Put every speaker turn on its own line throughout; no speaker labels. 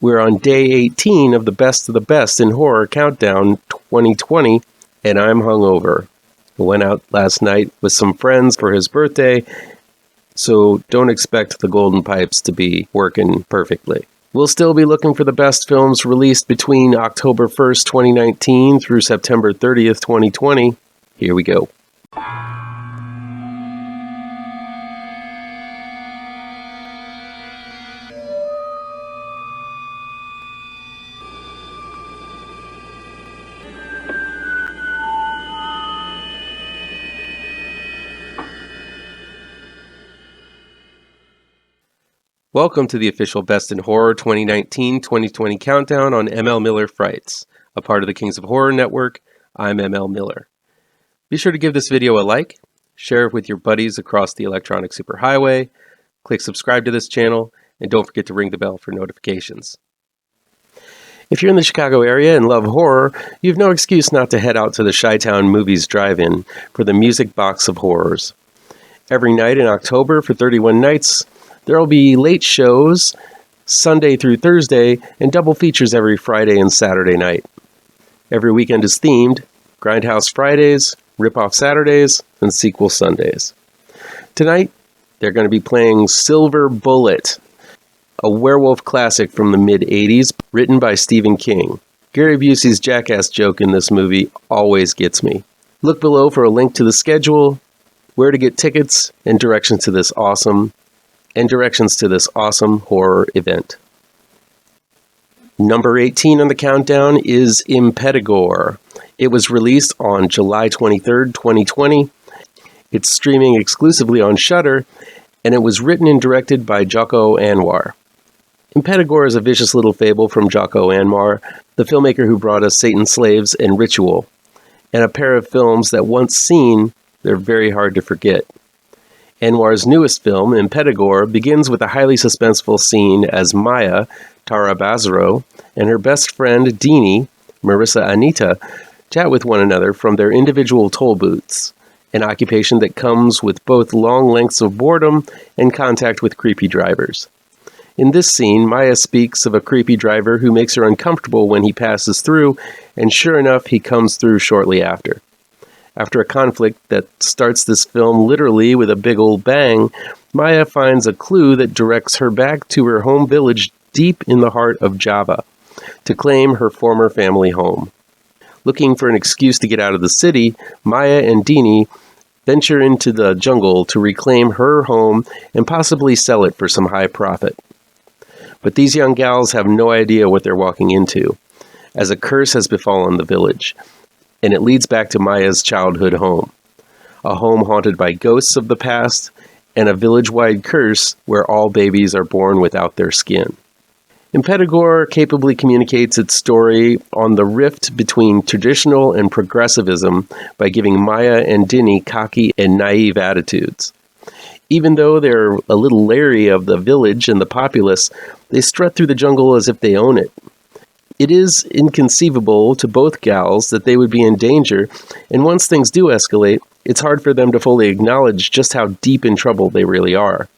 We're on day 18 of the best in horror countdown 2020, and I'm hungover. I went out last night with some friends for his birthday, so don't expect the golden pipes to be working perfectly. We'll still be looking for the best films released between October 1st, 2019 through September 30th, 2020. Here we go. Welcome to the official Best in Horror 2019-2020 countdown on MLMiller Frights, a part of the Kings of Horror Network. I'm MLMiller. Be sure to give this video a like, share it with your buddies across the electronic superhighway, click subscribe to this channel, and don't forget to ring the bell for notifications. If you're in the Chicago area and love horror, you have no excuse not to head out to the Chi-Town Movies Drive-In for the Music Box of Horrors. Every night in October for 31 nights, there will be late shows Sunday through Thursday and double features every Friday and Saturday night. Every weekend is themed: Grindhouse Fridays, Rip-Off Saturdays, and Sequel Sundays. Tonight, they're going to be playing Silver Bullet, a werewolf classic from the mid-'80s, written by Stephen King. Gary Busey's jackass joke in this movie always gets me. Look below for a link to the schedule, where to get tickets, and directions to this awesome horror event. Number 18 on the countdown is Impetigore. It was released on July 23rd, 2020. It's streaming exclusively on Shudder, and it was written and directed by Joko Anwar. Impetigore is a vicious little fable from Joko Anwar, the filmmaker who brought us Satan's Slaves and Ritual, and a pair of films that once seen, they're very hard to forget. Anwar's newest film, Impetigore, begins with a highly suspenseful scene as Maya, Tara Basro, and her best friend, Deanie, Marissa Anita, chat with one another from their individual toll booths, an occupation that comes with both long lengths of boredom and contact with creepy drivers. In this scene, Maya speaks of a creepy driver who makes her uncomfortable when he passes through, and sure enough, he comes through shortly after. After a conflict that starts this film literally with a big old bang, Maya finds a clue that directs her back to her home village deep in the heart of Java, to claim her former family home. Looking for an excuse to get out of the city, Maya and Deanie venture into the jungle to reclaim her home and possibly sell it for some high profit. But these young gals have no idea what they're walking into, as a curse has befallen the village, and it leads back to Maya's childhood home, a home haunted by ghosts of the past and a village-wide curse where all babies are born without their skin. Impetigore capably communicates its story on the rift between traditional and progressivism by giving Maya and Deanie cocky and naive attitudes. Even though they're a little leery of the village and the populace, they strut through the jungle as if they own it. It is inconceivable to both gals that they would be in danger, and once things do escalate, it's hard for them to fully acknowledge just how deep in trouble they really are.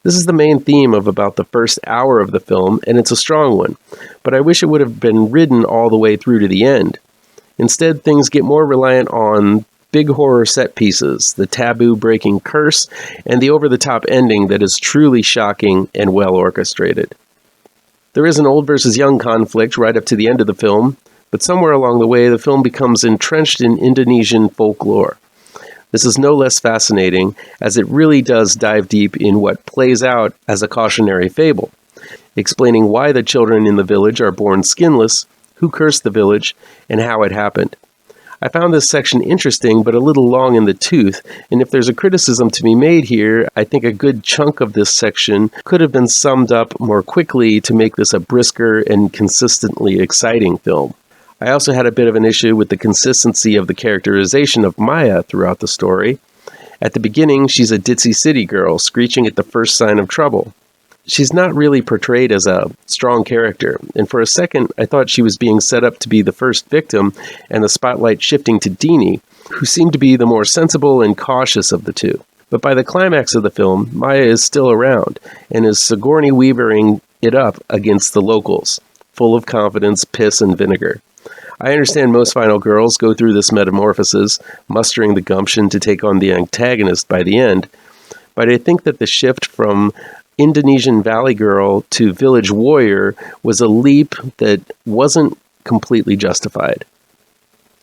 This is the main theme of about the first hour of the film, and it's a strong one, but I wish it would have been ridden all the way through to the end. Instead, things get more reliant on big horror set pieces, the taboo-breaking curse, and the over-the-top ending that is truly shocking and well orchestrated. There is an old versus young conflict right up to the end of the film, but somewhere along the way the film becomes entrenched in Indonesian folklore. This is no less fascinating, as it really does dive deep in what plays out as a cautionary fable, explaining why the children in the village are born skinless, who cursed the village, and how it happened. I found this section interesting, but a little long in the tooth, and if there's a criticism to be made here, I think a good chunk of this section could have been summed up more quickly to make this a brisker and consistently exciting film. I also had a bit of an issue with the consistency of the characterization of Maya throughout the story. At the beginning, she's a ditzy city girl, screeching at the first sign of trouble. She's not really portrayed as a strong character, and for a second I thought she was being set up to be the first victim and the spotlight shifting to Deanie, who seemed to be the more sensible and cautious of the two. But by the climax of the film, Maya is still around and is Sigourney Weavering it up against the locals, full of confidence, piss, and vinegar. I understand most final girls go through this metamorphosis, mustering the gumption to take on the antagonist by the end, but I think that the shift from Indonesian Valley Girl to Village Warrior was a leap that wasn't completely justified.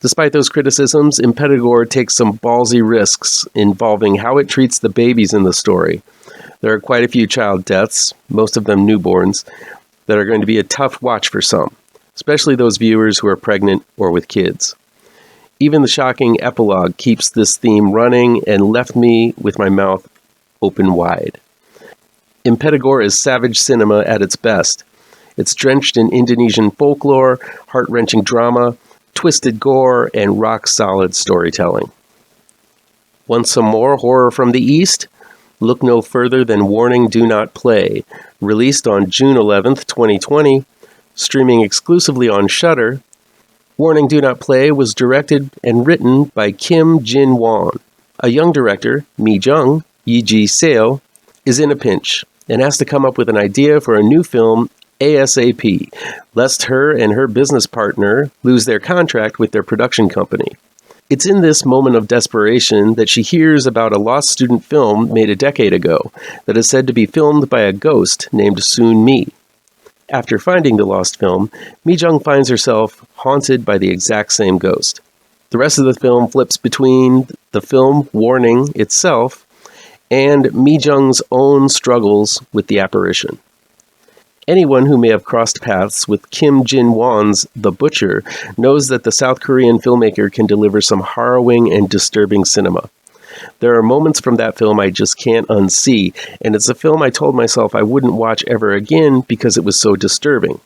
Despite those criticisms, Impetigore takes some ballsy risks involving how it treats the babies in the story. There are quite a few child deaths, most of them newborns, that are going to be a tough watch for some, especially those viewers who are pregnant or with kids. Even the shocking epilogue keeps this theme running and left me with my mouth open wide. Impetigore is savage cinema at its best. It's drenched in Indonesian folklore, heart-wrenching drama, twisted gore, and rock-solid storytelling. Want some more horror from the East? Look no further than Warning Do Not Play, released on June 11th, 2020, streaming exclusively on Shudder. Warning Do Not Play was directed and written by Kim Jin-won. A young director, Mi Jung, Yi-ji Seo, is in a pinch and has to come up with an idea for a new film ASAP, lest her and her business partner lose their contract with their production company. It's in this moment of desperation that she hears about a lost student film made a decade ago that is said to be filmed by a ghost named Soon Mi. After finding the lost film, Mi Jung finds herself haunted by the exact same ghost. The rest of the film flips between the film Warning itself and Mi Jung's own struggles with the apparition. Anyone who may have crossed paths with Kim Jin-won's The Butcher knows that the South Korean filmmaker can deliver some harrowing and disturbing cinema. There are moments from that film I just can't unsee, and it's a film I told myself I wouldn't watch ever again because it was so disturbing.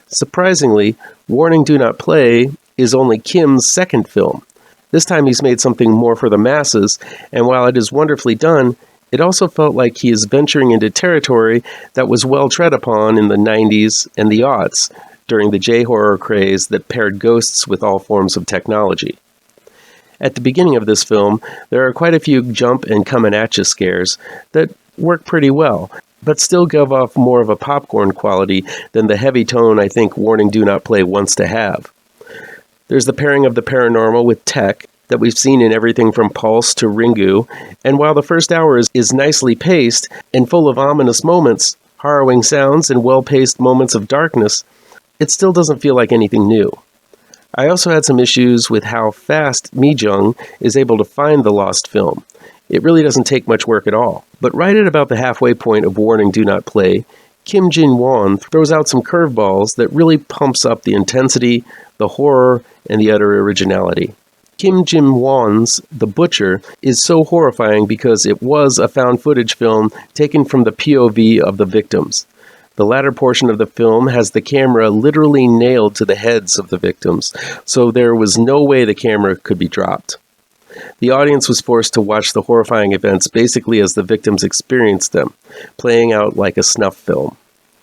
Surprisingly, Warning Do Not Play is only Kim's second film. This time he's made something more for the masses, and while it is wonderfully done, it also felt like he is venturing into territory that was well tread upon in the 90s and the aughts, during the J-horror craze that paired ghosts with all forms of technology. At the beginning of this film, there are quite a few jump and coming-at-you scares that work pretty well, but still give off more of a popcorn quality than the heavy tone I think Warning Do Not Play wants to have. There's the pairing of the paranormal with tech that we've seen in everything from Pulse to Ringu, and while the first hour is nicely paced and full of ominous moments, harrowing sounds, and well-paced moments of darkness, it still doesn't feel like anything new. I also had some issues with how fast Mi Jung is able to find the lost film. It really doesn't take much work at all. But right at about the halfway point of Warning Do Not Play, Kim Jin-won throws out some curveballs that really pumps up the intensity, the horror, and the utter originality. Kim Jin-won's The Butcher is so horrifying because it was a found footage film taken from the POV of the victims. The latter portion of the film has the camera literally nailed to the heads of the victims, so there was no way the camera could be dropped. The audience was forced to watch the horrifying events basically as the victims experienced them, playing out like a snuff film.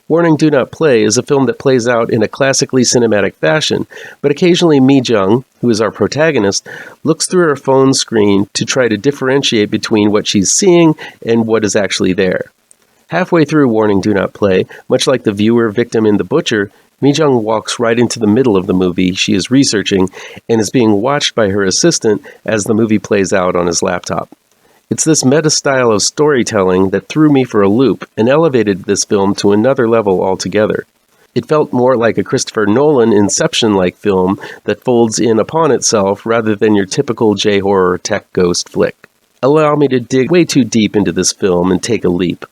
Warning Do Not Play is a film that plays out in a classically cinematic fashion, but occasionally Mi Jung, who is our protagonist, looks through her phone screen to try to differentiate between what she's seeing and what is actually there. Halfway through Warning Do Not Play, much like the viewer victim in The Butcher, Mi Jung walks right into the middle of the movie she is researching and is being watched by her assistant as the movie plays out on his laptop. It's this meta style of storytelling that threw me for a loop and elevated this film to another level altogether. It felt more like a Christopher Nolan Inception-like film that folds in upon itself rather than your typical J-horror tech ghost flick. Allow me to dig way too deep into this film and take a leap.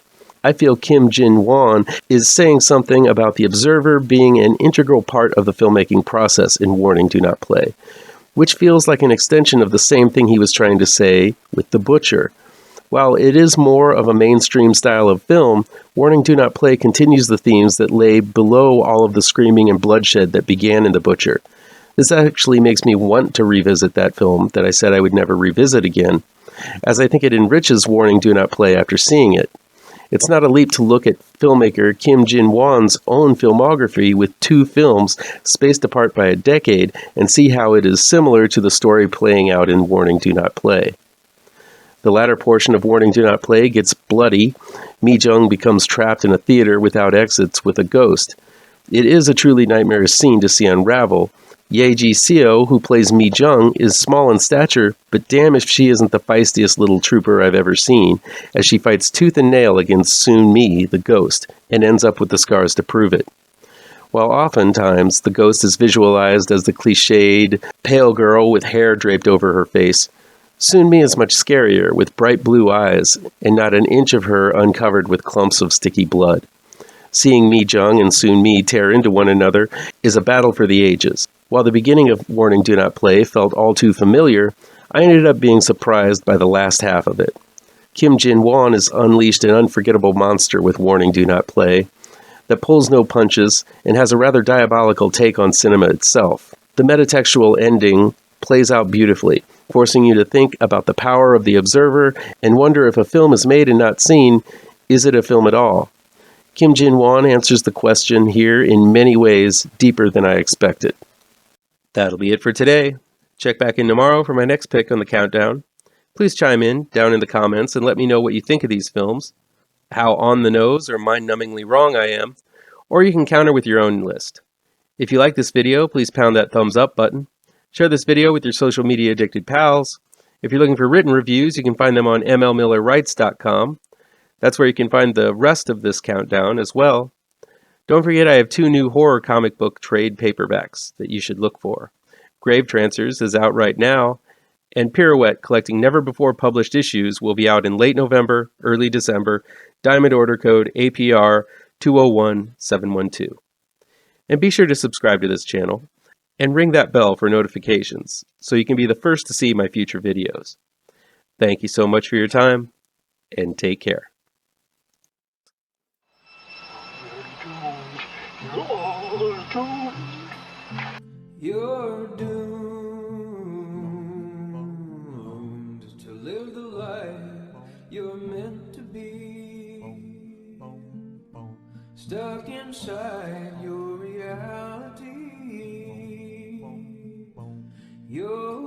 I feel Kim Jin-won is saying something about the observer being an integral part of the filmmaking process in Warning Do Not Play, which feels like an extension of the same thing he was trying to say with The Butcher. While it is more of a mainstream style of film, Warning Do Not Play continues the themes that lay below all of the screaming and bloodshed that began in The Butcher. This actually makes me want to revisit that film that I said I would never revisit again, as I think it enriches Warning Do Not Play after seeing it. It's not a leap to look at filmmaker Kim Jin-won's own filmography with two films spaced apart by a decade and see how it is similar to the story playing out in Warning Do Not Play. The latter portion of Warning Do Not Play gets bloody. Mi-jung becomes trapped in a theater without exits with a ghost. It is a truly nightmarish scene to see unravel. Ye Ji-seo, who plays Mi-jung, is small in stature, but damn if she isn't the feistiest little trooper I've ever seen, as she fights tooth and nail against Soon-mi, the ghost, and ends up with the scars to prove it. While oftentimes the ghost is visualized as the cliched, pale girl with hair draped over her face, Soon-mi is much scarier, with bright blue eyes, and not an inch of her uncovered with clumps of sticky blood. Seeing Mi-jung and Soon-mi tear into one another is a battle for the ages. While the beginning of Warning Do Not Play felt all too familiar, I ended up being surprised by the last half of it. Kim Jin-won has unleashed an unforgettable monster with Warning Do Not Play that pulls no punches and has a rather diabolical take on cinema itself. The metatextual ending plays out beautifully, forcing you to think about the power of the observer and wonder if a film is made and not seen, is it a film at all? Kim Jin-won answers the question here in many ways deeper than I expected. That'll be it for today. Check back in tomorrow for my next pick on the countdown. Please chime in down in the comments and let me know what you think of these films, how on the nose or mind-numbingly wrong I am, or you can counter with your own list. If you like this video, please pound that thumbs up button. Share this video with your social media addicted pals. If you're looking for written reviews, you can find them on MLMillerWrites.com. That's where you can find the rest of this countdown as well. Don't forget I have 2 new horror comic book trade paperbacks that you should look for. GRAVETRANCERS is out right now, and Pirouette, collecting never-before-published issues, will be out in late November, early December. Diamond order code APR 201712. And be sure to subscribe to this channel and ring that bell for notifications so you can be the first to see my future videos. Thank you so much for your time, and take care.
You're doomed to live the life you're meant to be, stuck inside your reality. You're